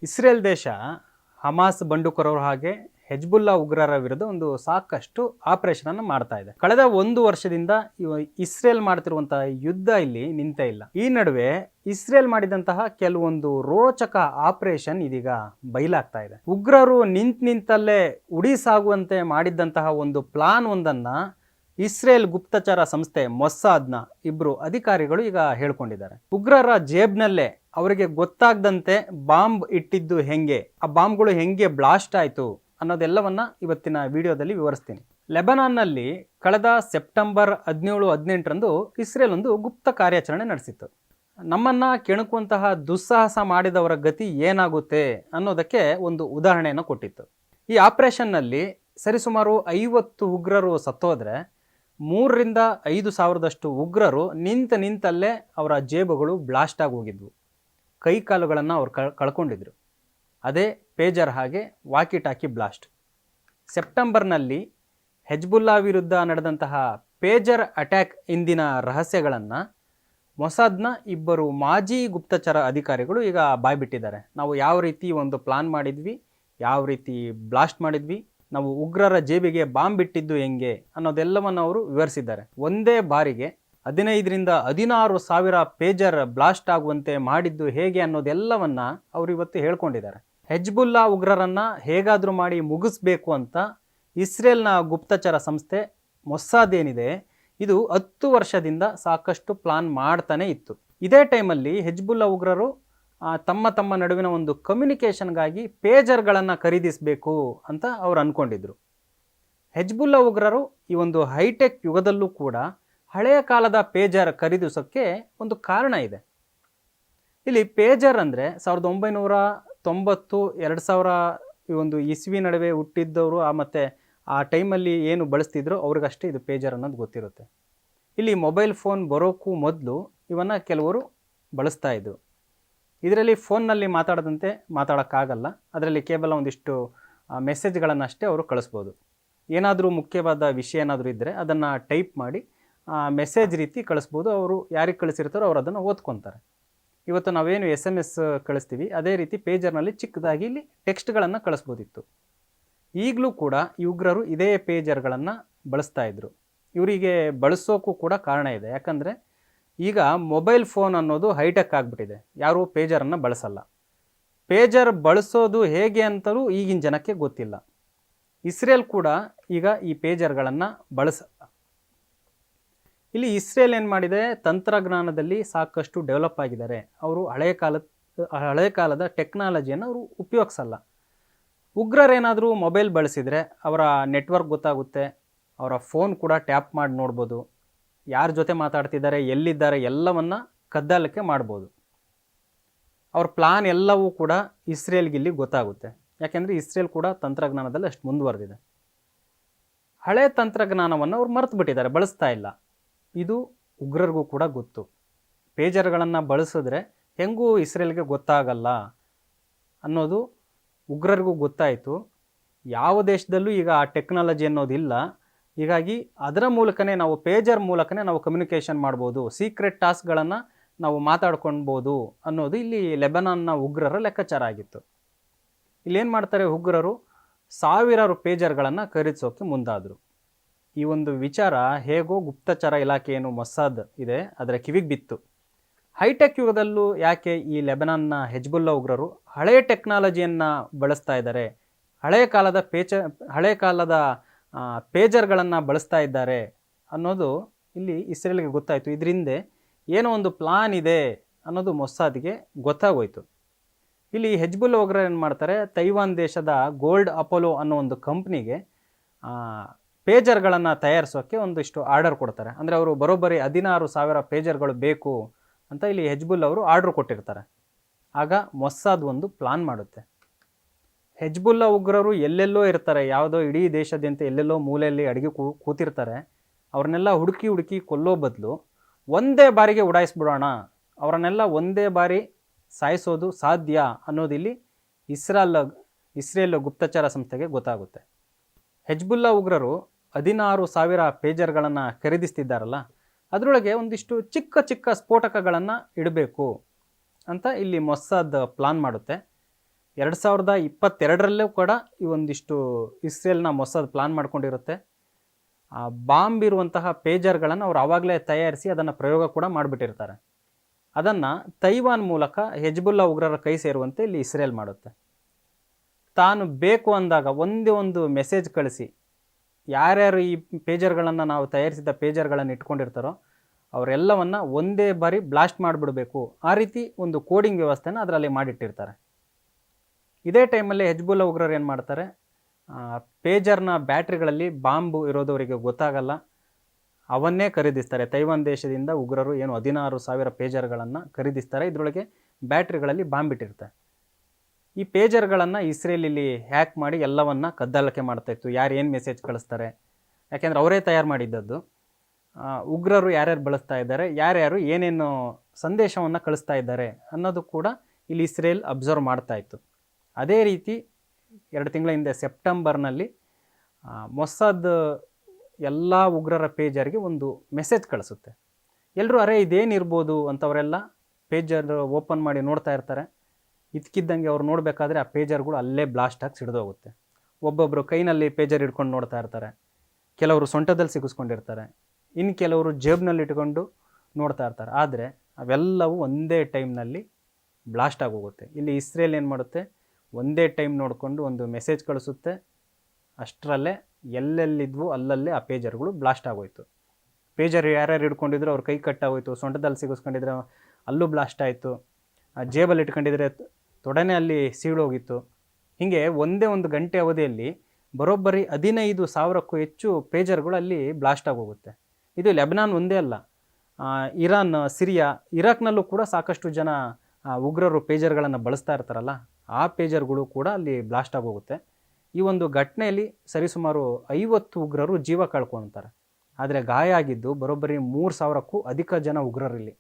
Israel ದೇಶ Hamas ಬಂಡುಕೋರರ ಹಾಗೆ Hezbollah ಉಗ್ರರ ವಿರುದ್ಧ ಒಂದು ಸಾಕಷ್ಟು ಆಪರೇಷನ್ ಅನ್ನು ಮಾಡ್ತಾ ಇದೆ. ಕಳೆದ 1 ವರ್ಷದಿಂದ ಇಸ್ರೇಲ್ ಮಾಡ್ತಿರುವಂತಹ ಯುದ್ಧ ಇಲ್ಲಿ ನಿಂತೇ ಇಲ್ಲ. ಈ ನಡುವೆ ಇಸ್ರೇಲ್ ಮಾಡಿದಂತಹ ಕೆಲವೊಂದು ರೋಚಕ ಆಪರೇಷನ್ ಇದೀಗ ಬಯಲಾಗ್ತಾ ಇದೆ. ಉಗ್ರರು ನಿಂತಲ್ಲೇ ಉಡಿ ಸಾಗುವಂತೆ ಮಾಡಿದ್ದಂತಹ ಒಂದು ಪ್ಲಾನ್ ಒಂದನ್ನ ಇಸ್ರೇಲ್ ಗುಪ್ತಚರ ಸಂಸ್ಥೆ ಮೊಸ್ಸಾದ್ನ ಇಬ್ರು ಅಧಿಕಾರಿಗಳು ಈಗ ಹೇಳ್ಕೊಂಡಿದ್ದಾರೆ. ಉಗ್ರರ ಜೇಬ್ನಲ್ಲೇ ಅವರಿಗೆ ಗೊತ್ತಾಗದಂತೆ ಬಾಂಬ್ ಇಟ್ಟಿದ್ದು ಹೆಂಗೆ, ಆ ಬಾಂಬ್ಗಳು ಹೆಂಗೆ ಬ್ಲಾಸ್ಟ್ ಆಯಿತು ಅನ್ನೋದೆಲ್ಲವನ್ನ ಇವತ್ತಿನ ವಿಡಿಯೋದಲ್ಲಿ ವಿವರಿಸ್ತೀನಿ. ಲೆಬನಾನ್ನಲ್ಲಿ ಕಳೆದ ಸೆಪ್ಟೆಂಬರ್ 17-18ರಂದು ಇಸ್ರೇಲ್ ಒಂದು ಗುಪ್ತ ಕಾರ್ಯಾಚರಣೆ ನಡೆಸಿತ್ತು. ನಮ್ಮನ್ನ ಕೆಣಕುವಂತಹ ದುಸ್ಸಾಹಸ ಮಾಡಿದವರ ಗತಿ ಏನಾಗುತ್ತೆ ಅನ್ನೋದಕ್ಕೆ ಒಂದು ಉದಾಹರಣೆಯನ್ನು ಕೊಟ್ಟಿತ್ತು. ಈ ಆಪರೇಷನ್ನಲ್ಲಿ ಸರಿಸುಮಾರು 50 ಉಗ್ರರು ಸತ್ತೋದ್ರೆ 3ರಿಂದ 5 ಸಾವಿರದಷ್ಟು ಉಗ್ರರು ನಿಂತಲ್ಲೇ ಅವರ ಜೇಬುಗಳು ಬ್ಲಾಸ್ಟ್ ಆಗಿ ಹೋಗಿದ್ವು. ಕೈ ಕಾಲುಗಳನ್ನು ಅವ್ರು ಕಳ್ಕೊಂಡಿದ್ರು. ಅದೇ ಪೇಜರ್ ಹಾಗೆ ವಾಕಿ ಟಾಕಿ ಬ್ಲಾಸ್ಟ್. ಸೆಪ್ಟೆಂಬರ್ನಲ್ಲಿ ಹೆಜ್ಬುಲ್ಲಾ ವಿರುದ್ಧ ನಡೆದಂತಹ ಪೇಜರ್ ಅಟ್ಯಾಕ್ ಇಂದಿನ ರಹಸ್ಯಗಳನ್ನು ಮೊಸಾದ್ನ ಇಬ್ಬರು ಮಾಜಿ ಗುಪ್ತಚರ ಅಧಿಕಾರಿಗಳು ಈಗ ಬಾಯ್ಬಿಟ್ಟಿದ್ದಾರೆ. ನಾವು ಯಾವ ರೀತಿ ಒಂದು ಪ್ಲಾನ್ ಮಾಡಿದ್ವಿ, ಯಾವ ರೀತಿ ಬ್ಲಾಸ್ಟ್ ಮಾಡಿದ್ವಿ, ನಾವು ಉಗ್ರರ ಜೇಬಿಗೆ ಬಾಂಬ್ ಇಟ್ಟಿದ್ದು ಹೆಂಗೆ ಅನ್ನೋದೆಲ್ಲವನ್ನು ಅವರು ವಿವರಿಸಿದ್ದಾರೆ. ಒಂದೇ ಬಾರಿಗೆ 15ರಿಂದ 16 ಸಾವಿರ ಪೇಜರ್ ಬ್ಲಾಸ್ಟ್ ಆಗುವಂತೆ ಮಾಡಿದ್ದು ಹೇಗೆ ಅನ್ನೋದೆಲ್ಲವನ್ನ ಅವರು ಇವತ್ತು ಹೇಳ್ಕೊಂಡಿದ್ದಾರೆ. ಹೆಜ್ಬುಲ್ಲಾ ಉಗ್ರರನ್ನ ಹೇಗಾದರೂ ಮಾಡಿ ಮುಗಿಸ್ಬೇಕು ಅಂತ ಇಸ್ರೇಲ್ನ ಗುಪ್ತಚರ ಸಂಸ್ಥೆ ಮೊಸ್ಸಾದ್ ಏನಿದೆ ಇದು 10 ವರ್ಷದಿಂದ ಸಾಕಷ್ಟು ಪ್ಲಾನ್ ಮಾಡ್ತಾನೆ ಇತ್ತು. ಇದೇ ಟೈಮಲ್ಲಿ ಹೆಜ್ಬುಲ್ಲಾ ಉಗ್ರರು ತಮ್ಮ ನಡುವಿನ ಒಂದು ಕಮ್ಯುನಿಕೇಷನ್ಗಾಗಿ ಪೇಜರ್ಗಳನ್ನು ಖರೀದಿಸಬೇಕು ಅಂತ ಅವ್ರು ಅಂದ್ಕೊಂಡಿದ್ರು. ಹೆಜ್ಬುಲ್ಲಾ ಉಗ್ರರು ಈ ಒಂದು ಹೈಟೆಕ್ ಯುಗದಲ್ಲೂ ಕೂಡ ಹಳೆಯ ಕಾಲದ ಪೇಜರ್ ಖರೀದಿಸೋಕ್ಕೆ ಒಂದು ಕಾರಣ ಇದೆ. ಇಲ್ಲಿ ಪೇಜರ್ ಅಂದರೆ 1990, 2000 ಈ ಒಂದು ಇಸ್ವಿ ನಡುವೆ ಹುಟ್ಟಿದ್ದವರು ಮತ್ತು ಆ ಟೈಮಲ್ಲಿ ಏನು ಬಳಸ್ತಿದ್ರು ಅವ್ರಿಗಷ್ಟೇ ಇದು ಪೇಜರ್ ಅನ್ನೋದು ಗೊತ್ತಿರುತ್ತೆ. ಇಲ್ಲಿ ಮೊಬೈಲ್ ಫೋನ್ ಬರೋಕ್ಕೂ ಮೊದಲು ಇವನ್ನು ಕೆಲವರು ಬಳಸ್ತಾ ಇದ್ರು. ಇದರಲ್ಲಿ ಫೋನ್ನಲ್ಲಿ ಮಾತಾಡದಂತೆ ಮಾತಾಡೋಕ್ಕಾಗಲ್ಲ. ಅದರಲ್ಲಿ ಕೇವಲ ಒಂದಿಷ್ಟು ಮೆಸೇಜ್ಗಳನ್ನಷ್ಟೇ ಅವರು ಕಳಿಸ್ಬೋದು. ಏನಾದರೂ ಮುಖ್ಯವಾದ ವಿಷಯ ಏನಾದರೂ ಇದ್ದರೆ ಅದನ್ನು ಟೈಪ್ ಮಾಡಿ ಮೆಸೇಜ್ ರೀತಿ ಕಳಿಸ್ಬೋದು. ಅವರು ಯಾರಿಗೆ ಕಳಿಸಿರ್ತಾರೋ ಅವರು ಅದನ್ನು ಓದ್ಕೊತಾರೆ. ಇವತ್ತು ನಾವೇನು SMS ಕಳಿಸ್ತೀವಿ ಅದೇ ರೀತಿ ಪೇಜರ್ನಲ್ಲಿ ಚಿಕ್ಕದಾಗಿ ಇಲ್ಲಿ ಟೆಕ್ಸ್ಟ್ಗಳನ್ನು ಕಳಿಸ್ಬೋದಿತ್ತು. ಈಗಲೂ ಕೂಡ ಈ ಉಗ್ರರು ಇದೇ ಪೇಜರ್ಗಳನ್ನು ಬಳಸ್ತಾ ಇದ್ರು. ಇವರಿಗೆ ಬಳಸೋಕ್ಕೂ ಕೂಡ ಕಾರಣ ಇದೆ. ಯಾಕಂದರೆ ಈಗ ಮೊಬೈಲ್ ಫೋನ್ ಅನ್ನೋದು ಹೈಟೆಕ್ ಆಗಿಬಿಟ್ಟಿದೆ. ಯಾರೂ ಪೇಜರನ್ನು ಬಳಸಲ್ಲ. ಪೇಜರ್ ಬಳಸೋದು ಹೇಗೆ ಅಂತಲೂ ಈಗಿನ ಜನಕ್ಕೆ ಗೊತ್ತಿಲ್ಲ. ಇಸ್ರೇಲ್ ಕೂಡ ಈಗ ಈ ಪೇಜರ್ಗಳನ್ನು ಬಳಸಲ್ಲ. ಇಲ್ಲಿ ಇಸ್ರೇಲ್ ಏನು ಮಾಡಿದೆ, ತಂತ್ರಜ್ಞಾನದಲ್ಲಿ ಸಾಕಷ್ಟು ಡೆವಲಪ್ ಆಗಿದ್ದಾರೆ. ಅವರು ಹಳೆಯ ಕಾಲದ ಟೆಕ್ನಾಲಜಿಯನ್ನು ಅವರು ಉಪಯೋಗಿಸಲ್ಲ. ಉಗ್ರರೇನಾದರೂ ಮೊಬೈಲ್ ಬಳಸಿದರೆ ಅವರ ನೆಟ್ವರ್ಕ್ ಗೊತ್ತಾಗುತ್ತೆ, ಅವರ ಫೋನ್ ಕೂಡ ಟ್ಯಾಪ್ ಮಾಡಿ ನೋಡ್ಬೋದು, ಯಾರ ಜೊತೆ ಮಾತಾಡ್ತಿದ್ದಾರೆ, ಎಲ್ಲಿದ್ದಾರೆ ಎಲ್ಲವನ್ನು ಕದ್ದಾಲಿಕೆ ಮಾಡ್ಬೋದು. ಅವ್ರ ಪ್ಲಾನ್ ಎಲ್ಲವೂ ಕೂಡ ಇಸ್ರೇಲ್ಗಿಲ್ಲಿ ಗೊತ್ತಾಗುತ್ತೆ. ಯಾಕೆಂದರೆ ಇಸ್ರೇಲ್ ಕೂಡ ತಂತ್ರಜ್ಞಾನದಲ್ಲಿ ಅಷ್ಟು ಮುಂದುವರೆದಿದೆ. ಹಳೆ ತಂತ್ರಜ್ಞಾನವನ್ನು ಅವ್ರು ಮರೆತು ಬಿಟ್ಟಿದ್ದಾರೆ, ಬಳಸ್ತಾ ಇಲ್ಲ. ಇದು ಉಗ್ರರಿಗೂ ಕೂಡ ಗೊತ್ತು. ಪೇಜರ್ಗಳನ್ನು ಬಳಸಿದ್ರೆ ಹೆಂಗೂ ಇಸ್ರೇಲ್ಗೆ ಗೊತ್ತಾಗಲ್ಲ ಅನ್ನೋದು ಉಗ್ರರಿಗೂ ಗೊತ್ತಾಯಿತು. ಯಾವ ದೇಶದಲ್ಲೂ ಈಗ ಆ ಟೆಕ್ನಾಲಜಿ ಅನ್ನೋದಿಲ್ಲ. ಹೀಗಾಗಿ ಅದರ ಮೂಲಕನೇ ನಾವು ಪೇಜರ್ ಮೂಲಕನೇ ನಾವು ಕಮ್ಯುನಿಕೇಷನ್ ಮಾಡ್ಬೋದು, ಸೀಕ್ರೆಟ್ ಟಾಸ್ಕ್ಗಳನ್ನು ನಾವು ಮಾತಾಡ್ಕೊಳ್ಬೋದು ಅನ್ನೋದು ಇಲ್ಲಿ ಲೆಬನಾನ್ನ ಉಗ್ರರ ಲೆಕ್ಕಾಚಾರ ಆಗಿತ್ತು. ಇಲ್ಲೇನು ಮಾಡ್ತಾರೆ, ಉಗ್ರರು ಸಾವಿರಾರು ಪೇಜರ್ಗಳನ್ನು ಖರೀದಿಸೋಕ್ಕೆ ಮುಂದಾದರು. ಈ ಒಂದು ವಿಚಾರ ಹೇಗೋ ಗುಪ್ತಚರ ಇಲಾಖೆ ಏನು ಮೊಸ್ಸಾದ್ ಇದೆ ಅದರ ಕಿವಿಗೆ ಬಿತ್ತು. ಹೈಟೆಕ್ ಯುಗದಲ್ಲೂ ಯಾಕೆ ಈ ಲೆಬನಾನ್ನ ಹೆಜ್ಬುಲ್ಲಾ ಉಗ್ರರು ಹಳೆಯ ಟೆಕ್ನಾಲಜಿಯನ್ನು ಬಳಸ್ತಾ ಇದ್ದಾರೆ, ಹಳೆಯ ಕಾಲದ ಪೇಜರ್ಗಳನ್ನು ಬಳಸ್ತಾ ಇದ್ದಾರೆ ಅನ್ನೋದು ಇಲ್ಲಿ ಇಸ್ರೇಲ್ಗೆ ಗೊತ್ತಾಯಿತು. ಇದರಿಂದ ಏನೋ ಒಂದು ಪ್ಲಾನ್ ಇದೆ ಅನ್ನೋದು ಮೊಸ್ಸಾದ್ಗೆ ಗೊತ್ತಾಗೋಯ್ತು. ಇಲ್ಲಿ ಹೆಜ್ಬುಲ್ಲಾ ಉಗ್ರರು ಏನು ಮಾಡ್ತಾರೆ, ತೈವಾನ್ ದೇಶದ ಗೋಲ್ಡ್ ಅಪೋಲೋ ಅನ್ನೋ ಒಂದು ಕಂಪ್ನಿಗೆ ಪೇಜರ್ಗಳನ್ನು ತಯಾರಿಸೋಕ್ಕೆ ಒಂದಿಷ್ಟು ಆರ್ಡರ್ ಕೊಡ್ತಾರೆ. ಅಂದರೆ ಅವರು ಬರೋಬ್ಬರಿ 16,000 ಪೇಜರ್ಗಳು ಬೇಕು ಅಂತ ಇಲ್ಲಿ ಹೆಜ್ಬುಲ್ಲಾ ಅವರು ಆರ್ಡ್ರ್ ಕೊಟ್ಟಿರ್ತಾರೆ. ಆಗ ಮೊಸ್ಸಾದ್ ಒಂದು ಪ್ಲಾನ್ ಮಾಡುತ್ತೆ. ಹೆಜ್ಬುಲ್ಲಾ ಉಗ್ರರು ಎಲ್ಲೆಲ್ಲೋ ಇರ್ತಾರೆ, ಯಾವುದೋ ಇಡೀ ದೇಶದಂತ ಎಲ್ಲೆಲ್ಲೋ ಮೂಲೆಯಲ್ಲಿ ಅಡುಗೆ ಕೂತಿರ್ತಾರೆ. ಅವ್ರನ್ನೆಲ್ಲ ಹುಡುಕಿ ಕೊಲ್ಲೋ ಬದಲು ಒಂದೇ ಬಾರಿಗೆ ಉಡಾಯಿಸ್ಬಿಡೋಣ, ಅವರನ್ನೆಲ್ಲ ಒಂದೇ ಬಾರಿ ಸಾಯಿಸೋದು ಸಾಧ್ಯ ಅನ್ನೋದಿಲ್ಲಿ ಇಸ್ರೇಲ್ ಗುಪ್ತಚರ ಸಂಸ್ಥೆಗೆ ಗೊತ್ತಾಗುತ್ತೆ. ಹೆಜ್ಬುಲ್ಲಾ ಉಗ್ರರು 16,000 ಪೇಜರ್ಗಳನ್ನು ಖರೀದಿಸ್ತಿದ್ದಾರಲ್ಲ, ಅದರೊಳಗೆ ಒಂದಿಷ್ಟು ಚಿಕ್ಕ ಸ್ಫೋಟಕಗಳನ್ನು ಇಡಬೇಕು ಅಂತ ಇಲ್ಲಿ ಮೊಸ್ಸಾದ್ ಪ್ಲಾನ್ ಮಾಡುತ್ತೆ. 2022ರಲ್ಲೂ ಕೂಡ ಈ ಒಂದಿಷ್ಟು ಇಸ್ರೇಲ್ನ ಮೊಸಾದ್ ಪ್ಲಾನ್ ಮಾಡ್ಕೊಂಡಿರುತ್ತೆ. ಆ ಬಾಂಬ್ ಇರುವಂತಹ ಪೇಜರ್ಗಳನ್ನು ಅವ್ರು ಆವಾಗಲೇ ತಯಾರಿಸಿ ಅದನ್ನು ಪ್ರಯೋಗ ಕೂಡ ಮಾಡಿಬಿಟ್ಟಿರ್ತಾರೆ. ಅದನ್ನು ತೈವಾನ್ ಮೂಲಕ ಹೆಜ್ಬುಲ್ಲಾ ಉಗ್ರರ ಕೈ ಸೇರುವಂತೆ ಇಲ್ಲಿ ಇಸ್ರೇಲ್ ಮಾಡುತ್ತೆ. ತಾನು ಬೇಕು ಅಂದಾಗ ಒಂದೇ ಒಂದು ಮೆಸೇಜ್ ಕಳಿಸಿ ಯಾರ್ಯಾರು ಈ ಪೇಜರ್ಗಳನ್ನು ನಾವು ತಯಾರಿಸಿದ ಪೇಜರ್ಗಳನ್ನು ಇಟ್ಕೊಂಡಿರ್ತಾರೋ ಅವರೆಲ್ಲವನ್ನು ಒಂದೇ ಬಾರಿ ಬ್ಲಾಸ್ಟ್ ಮಾಡಿಬಿಡಬೇಕು, ಆ ರೀತಿ ಒಂದು ಕೋಡಿಂಗ್ ವ್ಯವಸ್ಥೆನ ಅದರಲ್ಲಿ ಮಾಡಿಟ್ಟಿರ್ತಾರೆ. ಇದೇ ಟೈಮಲ್ಲಿ ಹೆಜ್ಬುಲ್ಲಾ ಉಗ್ರರು ಏನು ಮಾಡ್ತಾರೆ, ಪೇಜರ್ನ ಬ್ಯಾಟ್ರಿಗಳಲ್ಲಿ ಬಾಂಬು ಇರೋದವರಿಗೆ ಗೊತ್ತಾಗಲ್ಲ, ಅವನ್ನೇ ಖರೀದಿಸ್ತಾರೆ. ತೈವಾನ್ ದೇಶದಿಂದ ಉಗ್ರರು ಏನು 16,000 ಪೇಜರ್ಗಳನ್ನು ಖರೀದಿಸ್ತಾರೆ. ಇದರೊಳಗೆ ಬ್ಯಾಟ್ರಿಗಳಲ್ಲಿ ಬಾಂಬ್ ಇಟ್ಟಿರ್ತಾರೆ. ಈ ಪೇಜರ್ಗಳನ್ನು ಇಸ್ರೇಲ್ ಇಲ್ಲಿ ಹ್ಯಾಕ್ ಮಾಡಿ ಎಲ್ಲವನ್ನು ಕದ್ದಾಲಿಕೆ ಮಾಡ್ತಾಯಿತ್ತು, ಯಾರು ಏನು ಮೆಸೇಜ್ ಕಳಿಸ್ತಾರೆ, ಯಾಕೆಂದರೆ ಅವರೇ ತಯಾರು ಮಾಡಿದ್ದದ್ದು. ಉಗ್ರರು ಯಾರ್ಯಾರು ಬಳಸ್ತಾ ಇದ್ದಾರೆ, ಯಾರ್ಯಾರು ಏನೇನು ಸಂದೇಶವನ್ನು ಕಳಿಸ್ತಾ ಇದ್ದಾರೆ ಅನ್ನೋದು ಕೂಡ ಇಲ್ಲಿ ಇಸ್ರೇಲ್ ಅಬ್ಸರ್ವ್ ಮಾಡ್ತಾಯಿತ್ತು. ಅದೇ ರೀತಿ 2 ತಿಂಗಳ ಹಿಂದೆ ಸೆಪ್ಟೆಂಬರ್ನಲ್ಲಿ ಮೊಸಾದ್ ಎಲ್ಲ ಉಗ್ರರ ಪೇಜರ್ಗೆ ಒಂದು ಮೆಸೇಜ್ ಕಳಿಸುತ್ತೆ. ಎಲ್ಲರೂ ಅರೆ ಇದೇನಿರ್ಬೋದು ಅಂತವರೆಲ್ಲ ಪೇಜರ್ ಓಪನ್ ಮಾಡಿ ನೋಡ್ತಾ ಇರ್ತಾರೆ. ಇದಕ್ಕಿದ್ದಂಗೆ ಅವ್ರು ನೋಡಬೇಕಾದ್ರೆ ಆ ಪೇಜರ್ಗಳು ಅಲ್ಲೇ ಬ್ಲಾಸ್ಟ್ ಆಗಿ ಸಿಡಿದೋಗುತ್ತೆ. ಒಬ್ಬೊಬ್ಬರು ಕೈನಲ್ಲಿ ಪೇಜರ್ ಹಿಡ್ಕೊಂಡು ನೋಡ್ತಾ ಇರ್ತಾರೆ, ಕೆಲವರು ಸೊಂಟದಲ್ಲಿ ಸಿಗಿಸ್ಕೊಂಡಿರ್ತಾರೆ, ಇನ್ನು ಕೆಲವರು ಜೇಬ್ನಲ್ಲಿ ಇಟ್ಕೊಂಡು ನೋಡ್ತಾ ಇರ್ತಾರೆ. ಆದರೆ ಅವೆಲ್ಲವೂ ಒಂದೇ ಟೈಮ್ನಲ್ಲಿ ಬ್ಲಾಸ್ಟ್ ಆಗೋಗುತ್ತೆ. ಇಲ್ಲಿ ಇಸ್ರೇಲ್ ಏನು ಮಾಡುತ್ತೆ, ಒಂದೇ ಟೈಮ್ ನೋಡಿಕೊಂಡು ಒಂದು ಮೆಸೇಜ್ ಕಳಿಸುತ್ತೆ. ಅಷ್ಟರಲ್ಲೇ ಎಲ್ಲೆಲ್ಲಿದ್ವು ಅಲ್ಲಲ್ಲೇ ಆ ಪೇಜರ್ಗಳು ಬ್ಲಾಸ್ಟ್ ಆಗೋಯ್ತು. ಪೇಜರ್ ಯಾರ್ಯಾರು ಹಿಡ್ಕೊಂಡಿದ್ರು ಅವ್ರ ಕೈ ಕಟ್ಟಾಗೋಯ್ತು, ಸೊಂಟದಲ್ಲಿ ಸಿಗಿಸ್ಕೊಂಡಿದ್ರೆ ಅಲ್ಲೂ ಬ್ಲಾಸ್ಟ್ ಆಯಿತು, ಜೇಬಲ್ಲಿ ಇಟ್ಕೊಂಡಿದ್ರೆ ತೊಡೆನೇ ಅಲ್ಲಿ ಸೀಳೋಗಿತ್ತು. ಹೀಗೆ ಒಂದೇ ಒಂದು ಗಂಟೆ ಅವಧಿಯಲ್ಲಿ ಬರೋಬ್ಬರಿ 15,000ಕ್ಕೂ ಹೆಚ್ಚು ಪೇಜರ್ಗಳು ಅಲ್ಲಿ ಬ್ಲಾಸ್ಟ್ ಆಗೋಗುತ್ತೆ. ಇದು ಲೆಬನಾನ್ ಒಂದೇ ಅಲ್ಲ, ಇರಾನ್, ಸಿರಿಯಾ, ಇರಾಕ್ನಲ್ಲೂ ಕೂಡ ಸಾಕಷ್ಟು ಜನ ಉಗ್ರರು ಪೇಜರ್ಗಳನ್ನು ಬಳಸ್ತಾ ಇರ್ತಾರಲ್ಲ, ಆ ಪೇಜರ್ಗಳು ಕೂಡ ಅಲ್ಲಿ ಬ್ಲಾಸ್ಟ್ ಆಗೋಗುತ್ತೆ. ಈ ಒಂದು ಘಟನೆಯಲ್ಲಿ ಸರಿಸುಮಾರು 50 ಉಗ್ರರು ಜೀವ ಕಳ್ಕೊಳ್ತಾರೆ. ಆದರೆ ಗಾಯ ಆಗಿದ್ದು ಬರೋಬ್ಬರಿ 3,000ಕ್ಕೂ ಅಧಿಕ ಜನ ಉಗ್ರರಿಲ್ಲಿ.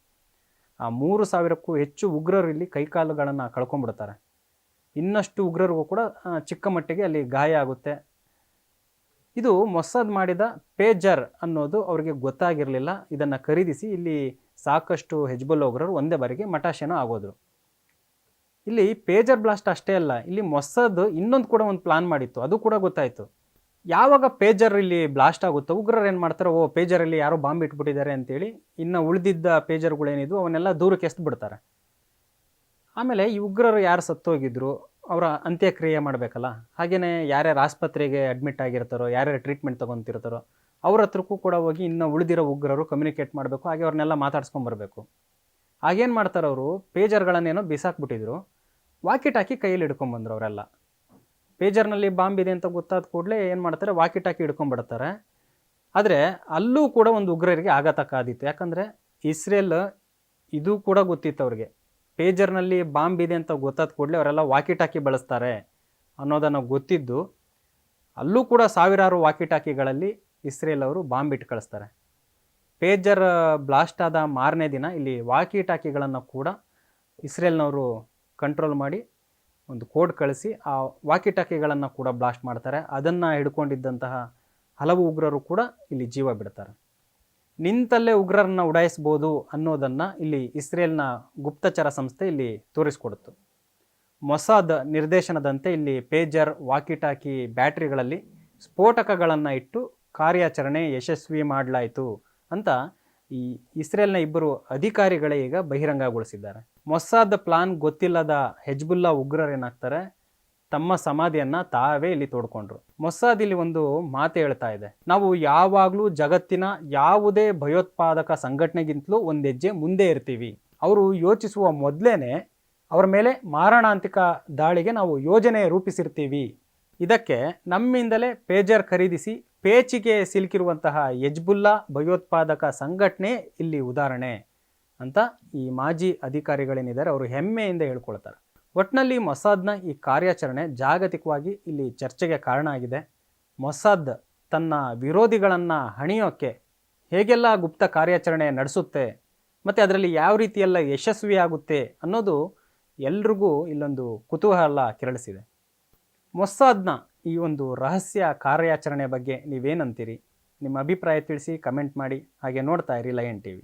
ಆ 3,000ಕ್ಕೂ ಹೆಚ್ಚು ಉಗ್ರರಿಲ್ಲಿ ಕೈಕಾಲುಗಳನ್ನು ಕಳ್ಕೊಂಡ್ಬಿಡ್ತಾರೆ. ಇನ್ನಷ್ಟು ಉಗ್ರರಿಗೂ ಕೂಡ ಚಿಕ್ಕ ಮಟ್ಟಿಗೆ ಅಲ್ಲಿ ಗಾಯ ಆಗುತ್ತೆ. ಇದು ಮೊಸಾದ್ ಮಾಡಿದ ಪೇಜರ್ ಅನ್ನೋದು ಅವರಿಗೆ ಗೊತ್ತಾಗಿರಲಿಲ್ಲ. ಇದನ್ನು ಖರೀದಿಸಿ ಇಲ್ಲಿ ಸಾಕಷ್ಟು ಹೆಜ್ಬುಲ್ಲಾ ಉಗ್ರರು ಒಂದೇ ಬಾರಿಗೆ ಮಟಾಶೆನೋ ಆಗೋದ್ರು. ಇಲ್ಲಿ ಪೇಜರ್ ಬ್ಲಾಸ್ಟ್ ಅಷ್ಟೇ ಅಲ್ಲ, ಇಲ್ಲಿ ಮೊಸಾದ್ ಇನ್ನೊಂದು ಕೂಡ ಒಂದು ಪ್ಲಾನ್ ಮಾಡಿತ್ತು, ಅದು ಕೂಡ ಗೊತ್ತಾಯಿತು. ಯಾವಾಗ ಪೇಜರ್ ಇಲ್ಲಿ ಬ್ಲಾಸ್ಟ್ ಆಗುತ್ತೋ ಉಗ್ರರು ಏನು ಮಾಡ್ತಾರೆ, ಪೇಜರಲ್ಲಿ ಯಾರೋ ಬಾಂಬ್ ಇಟ್ಬಿಟ್ಟಿದ್ದಾರೆ ಅಂತೇಳಿ ಇನ್ನು ಉಳಿದಿದ್ದ ಪೇಜರ್ಗಳೇನಿದ್ವು ಅವನ್ನೆಲ್ಲ ದೂರಕ್ಕೆ ಎಸ್ದುಬಿಡ್ತಾರೆ. ಆಮೇಲೆ ಈ ಉಗ್ರರು ಯಾರು ಸತ್ತೋಗಿದ್ರು ಅವರ ಅಂತ್ಯಕ್ರಿಯೆ ಮಾಡಬೇಕಲ್ಲ, ಹಾಗೆಯೇ ಯಾರ್ಯಾರು ಆಸ್ಪತ್ರೆಗೆ ಅಡ್ಮಿಟ್ ಆಗಿರ್ತಾರೋ, ಯಾರ್ಯಾರು ಟ್ರೀಟ್ಮೆಂಟ್ ತೊಗೊತಿರ್ತಾರೋ ಅವ್ರ ಹತ್ರಕ್ಕೂ ಕೂಡ ಹೋಗಿ ಇನ್ನು ಉಳಿದಿರೋ ಉಗ್ರರು ಕಮ್ಯುನಿಕೇಟ್ ಮಾಡಬೇಕು, ಹಾಗೆ ಅವ್ರನ್ನೆಲ್ಲ ಮಾತಾಡ್ಸ್ಕೊಂಬರ್ಬೇಕು. ಆಗೇನು ಮಾಡ್ತಾರೆ, ಅವರು ಪೇಜರ್ಗಳನ್ನೇನೋ ಬಿಸಾಕ್ಬಿಟ್ಟಿದ್ರು, ವಾಕಿ ಟಾಕಿ ಕೈಯಲ್ಲಿ ಹಿಡ್ಕೊಂಬಂದ್ರು ಅವರೆಲ್ಲ. ಪೇಜರ್ನಲ್ಲಿ ಬಾಂಬ್ ಇದೆ ಅಂತ ಗೊತ್ತಾದ ಕೂಡಲೇ ಏನು ಮಾಡ್ತಾರೆ, ವಾಕಿ ಟಾಕಿ ಹಿಡ್ಕೊಂಡ್ಬಿಡ್ತಾರೆ. ಆದರೆ ಅಲ್ಲೂ ಕೂಡ ಒಂದು ಉಗ್ರರಿಗೆ ಆಘಾತ ಕಾದಿತ್ತು. ಯಾಕಂದರೆ ಇಸ್ರೇಲ್ ಇದು ಕೂಡ ಗೊತ್ತಿತ್ತು ಅವ್ರಿಗೆ, ಪೇಜರ್ನಲ್ಲಿ ಬಾಂಬ್ ಇದೆ ಅಂತ ಗೊತ್ತಾದ ಕೂಡಲೇ ಅವರೆಲ್ಲ ವಾಕಿ ಟಾಕಿ ಬಳಸ್ತಾರೆ ಅನ್ನೋದನ್ನು ಗೊತ್ತಿದ್ದು ಅಲ್ಲೂ ಕೂಡ ಸಾವಿರಾರು ವಾಕಿ ಟಾಕಿಗಳಲ್ಲಿ ಇಸ್ರೇಲ್ ಅವರು ಬಾಂಬ್ ಇಟ್ಟು ಕಳಿಸ್ತಾರೆ. ಪೇಜರ್ ಬ್ಲಾಸ್ಟ್ ಆದ ಮಾರನೇ ದಿನ ಇಲ್ಲಿ ವಾಕಿ ಟಾಕಿಗಳನ್ನು ಕೂಡ ಇಸ್ರೇಲ್ನವರು ಕಂಟ್ರೋಲ್ ಮಾಡಿ ಒಂದು ಕೋಡ್ ಕಳಿಸಿ ಆ ವಾಕಿ ಟಾಕಿಗಳನ್ನು ಕೂಡ ಬ್ಲಾಸ್ಟ್ ಮಾಡ್ತಾರೆ. ಅದನ್ನು ಹಿಡ್ಕೊಂಡಿದ್ದಂತಹ ಹಲವು ಉಗ್ರರು ಕೂಡ ಇಲ್ಲಿ ಜೀವ ಬಿಡ್ತಾರೆ. ನಿಂತಲ್ಲೇ ಉಗ್ರರನ್ನ ಉಡಾಯಿಸ್ಬೋದು ಅನ್ನೋದನ್ನು ಇಲ್ಲಿ ಇಸ್ರೇಲ್ನ ಗುಪ್ತಚರ ಸಂಸ್ಥೆ ಇಲ್ಲಿ ತೋರಿಸ್ಕೊಡ್ತು. ಮೊಸಾದ್ ನಿರ್ದೇಶನದಂತೆ ಇಲ್ಲಿ ಪೇಜರ್, ವಾಕಿ ಟಾಕಿ ಬ್ಯಾಟ್ರಿಗಳಲ್ಲಿ ಸ್ಫೋಟಕಗಳನ್ನು ಇಟ್ಟು ಕಾರ್ಯಾಚರಣೆ ಯಶಸ್ವಿ ಮಾಡಲಾಯಿತು ಅಂತ ಈ ಇಸ್ರೇಲ್ನ ಇಬ್ಬರು ಅಧಿಕಾರಿಗಳೇ ಈಗ ಬಹಿರಂಗಗೊಳಿಸಿದ್ದಾರೆ. ಮೊಸಾದ್ ಪ್ಲಾನ್ ಗೊತ್ತಿಲ್ಲದ ಹೆಜ್ಬುಲ್ಲಾ ಉಗ್ರರು ಏನಾಗ್ತಾರೆ, ತಮ್ಮ ಸಮಾಧಿಯನ್ನು ತಾವೇ ಇಲ್ಲಿ ತೋಡ್ಕೊಂಡ್ರು. ಮೊಸಾದ್ ಇಲ್ಲಿ ಒಂದು ಮಾತು ಹೇಳ್ತಾ ಇದೆ, ನಾವು ಯಾವಾಗಲೂ ಜಗತ್ತಿನ ಯಾವುದೇ ಭಯೋತ್ಪಾದಕ ಸಂಘಟನೆಗಿಂತಲೂ ಒಂದು ಹೆಜ್ಜೆ ಮುಂದೆ ಇರ್ತೀವಿ. ಅವರು ಯೋಚಿಸುವ ಮೊದಲೇನೆ ಅವರ ಮೇಲೆ ಮಾರಣಾಂತಿಕ ದಾಳಿಗೆ ನಾವು ಯೋಜನೆ ರೂಪಿಸಿರ್ತೀವಿ. ಇದಕ್ಕೆ ನಮ್ಮಿಂದಲೇ ಪೇಜರ್ ಖರೀದಿಸಿ ಪೇಚಿಗೆ ಸಿಲುಕಿರುವಂತಹ ಹೆಜ್ಬುಲ್ಲಾ ಭಯೋತ್ಪಾದಕ ಸಂಘಟನೆ ಇಲ್ಲಿ ಉದಾಹರಣೆ ಅಂತ ಈ ಮಾಜಿ ಅಧಿಕಾರಿಗಳೇನಿದ್ದಾರೆ ಅವರು ಹೆಮ್ಮೆಯಿಂದ ಹೇಳ್ಕೊಳ್ತಾರೆ. ಒಟ್ಟಿನಲ್ಲಿ ಮೊಸಾದ್ನ ಈ ಕಾರ್ಯಾಚರಣೆ ಜಾಗತಿಕವಾಗಿ ಇಲ್ಲಿ ಚರ್ಚೆಗೆ ಕಾರಣ ಆಗಿದೆ. ಮೊಸಾದ್ ತನ್ನ ವಿರೋಧಿಗಳನ್ನು ಹಣಿಯೋಕ್ಕೆ ಹೇಗೆಲ್ಲ ಗುಪ್ತ ಕಾರ್ಯಾಚರಣೆ ನಡೆಸುತ್ತೆ ಮತ್ತು ಅದರಲ್ಲಿ ಯಾವ ರೀತಿಯೆಲ್ಲ ಯಶಸ್ವಿಯಾಗುತ್ತೆ ಅನ್ನೋದು ಎಲ್ರಿಗೂ ಇಲ್ಲೊಂದು ಕುತೂಹಲ ಕೆರಳಿಸಿದೆ. ಮೊಸಾದ್ನ ಈ ಒಂದು ರಹಸ್ಯ ಕಾರ್ಯಾಚರಣೆ ಬಗ್ಗೆ ನೀವೇನಂತೀರಿ? ನಿಮ್ಮ ಅಭಿಪ್ರಾಯ ತಿಳಿಸಿ, ಕಮೆಂಟ್ ಮಾಡಿ. ಹಾಗೆ ನೋಡ್ತಾ ಇರಿ ಲಯನ್ ಟಿವಿ.